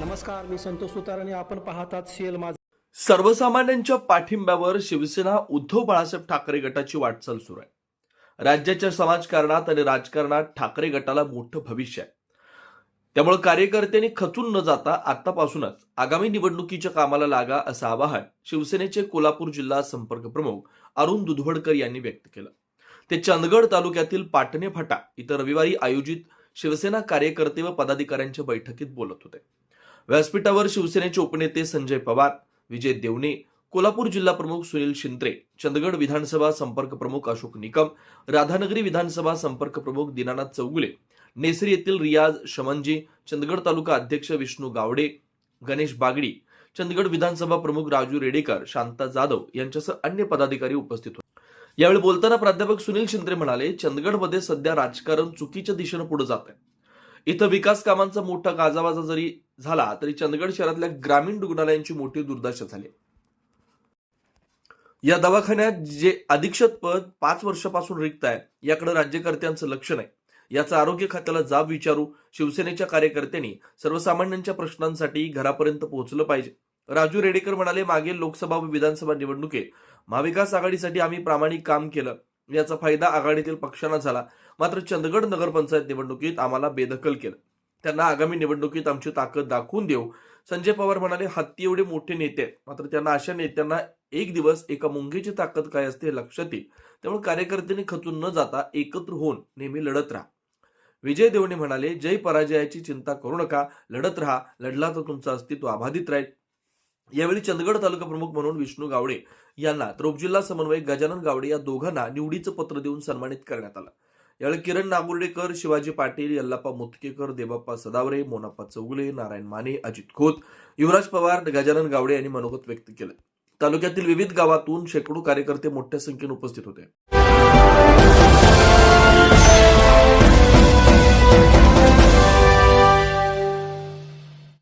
नमस्कार, मी संतोष सुतार आणि आपण पाहतात सीएल माझा. सर्वसामान्यांच्या पाठिंब्यावर शिवसेना उद्धव बाळासाहेब ठाकरे गटाची वाटचाल सुरू आहे. राज्याच्या समाजकारणात आणि राजकारणात ठाकरे गटाला मोठं भविष्य आहे. त्यामुळे कार्यकर्त्यांनी खचून न जाता आतापासूनच आगामी निवडणुकीच्या कामाला लागा असं आवाहन शिवसेनेचे कोल्हापूर जिल्हा संपर्क प्रमुख अरुण दुधवडकर यांनी व्यक्त केलं. ते चंदगड तालुक्यातील पाटणे फाटा इथं रविवारी आयोजित शिवसेना कार्यकर्ते व पदाधिकाऱ्यांच्या बैठकीत बोलत होते. व्यासपीठावर शिवसेनेचे उपनेते संजय पवार, विजय देवणे, कोल्हापूर जिल्हा प्रमुख सुनील शिंत्रे, चंदगड विधानसभा संपर्क प्रमुख अशोक निकम, राधानगरी विधानसभा संपर्क प्रमुख दीनानाथ चौगुले, नेसरी येथील रियाज शमनजी, चंदगड तालुका अध्यक्ष विष्णू गावडे, गणेश बागडी, चंदगड विधानसभा प्रमुख राजू रेडेकर, शांता जाधव यांच्यासह अन्य पदाधिकारी उपस्थित होते. यावेळी बोलताना प्राध्यापक सुनील शिंत्रे म्हणाले, चंदगडमध्ये सध्या राजकारण चुकीच्या दिशेनं पुढे जात आहे. इथं विकास कामांचा मोठा गाजावाजा जरी झाला तरी चंदगड शहरातल्या ग्रामीण रुग्णालयांची मोठी दुर्दशा झाली. या दवाखान्यात जे अधीक्षक पद 5 वर्षापासून रिक्त आहे याकडे राज्यकर्त्यांचं लक्ष नाही. याचा आरोग्य खात्याला जाब विचारू. शिवसेनेच्या कार्यकर्त्यांनी सर्वसामान्यांच्या प्रश्नांसाठी घरापर्यंत पोहोचलं पाहिजे. राजू रेडेकर म्हणाले, मागील लोकसभा व विधानसभा निवडणुकीत महाविकास आघाडीसाठी आम्ही प्रामाणिक काम केलं. याचा फायदा आघाडीतील पक्षांना झाला. मात्र चंदगड नगरपंचायत निवडणुकीत आम्हाला बेदखल केलं. त्यांना आगामी निवडणुकीत आमची ताकद दाखवून देऊ. संजय पवार म्हणाले, हत्ती एवढे मोठे नेते आहेत, मात्र त्यांना अशा नेत्यांना एक दिवस एका मुंगीची ताकद काय असते हे लक्षात येईल. त्यामुळे कार्यकर्त्यांनी खचून न जाता एकत्र होऊन नेहमी लढत राहा. विजय देवणे म्हणाले, जय पराजयाची चिंता करू नका, लढत राहा. लढला तर तुमचं अस्तित्व अबाधित राहील. यावेळी चंदगड तालुका प्रमुख म्हणून विष्णू गावडे यांना तर उपजिल्हा समन्वयक गजानन गावडे या दोघांना निवडीचं पत्र देऊन सन्मानित करण्यात आलं. यावेळी किरण नागुर्डेकर, शिवाजी पाटील, यल्लाप्पा मुतकेकर, देबाप्पा सदावरे, मोनाप्पा चौगुले, नारायण माने, अजित खोत, युवराज पवार, गजानन गावडे यांनी मनोगत व्यक्त केलं. तालुक्यातील विविध गावातून शेकडो कार्यकर्ते मोठ्या संख्येने उपस्थित होते.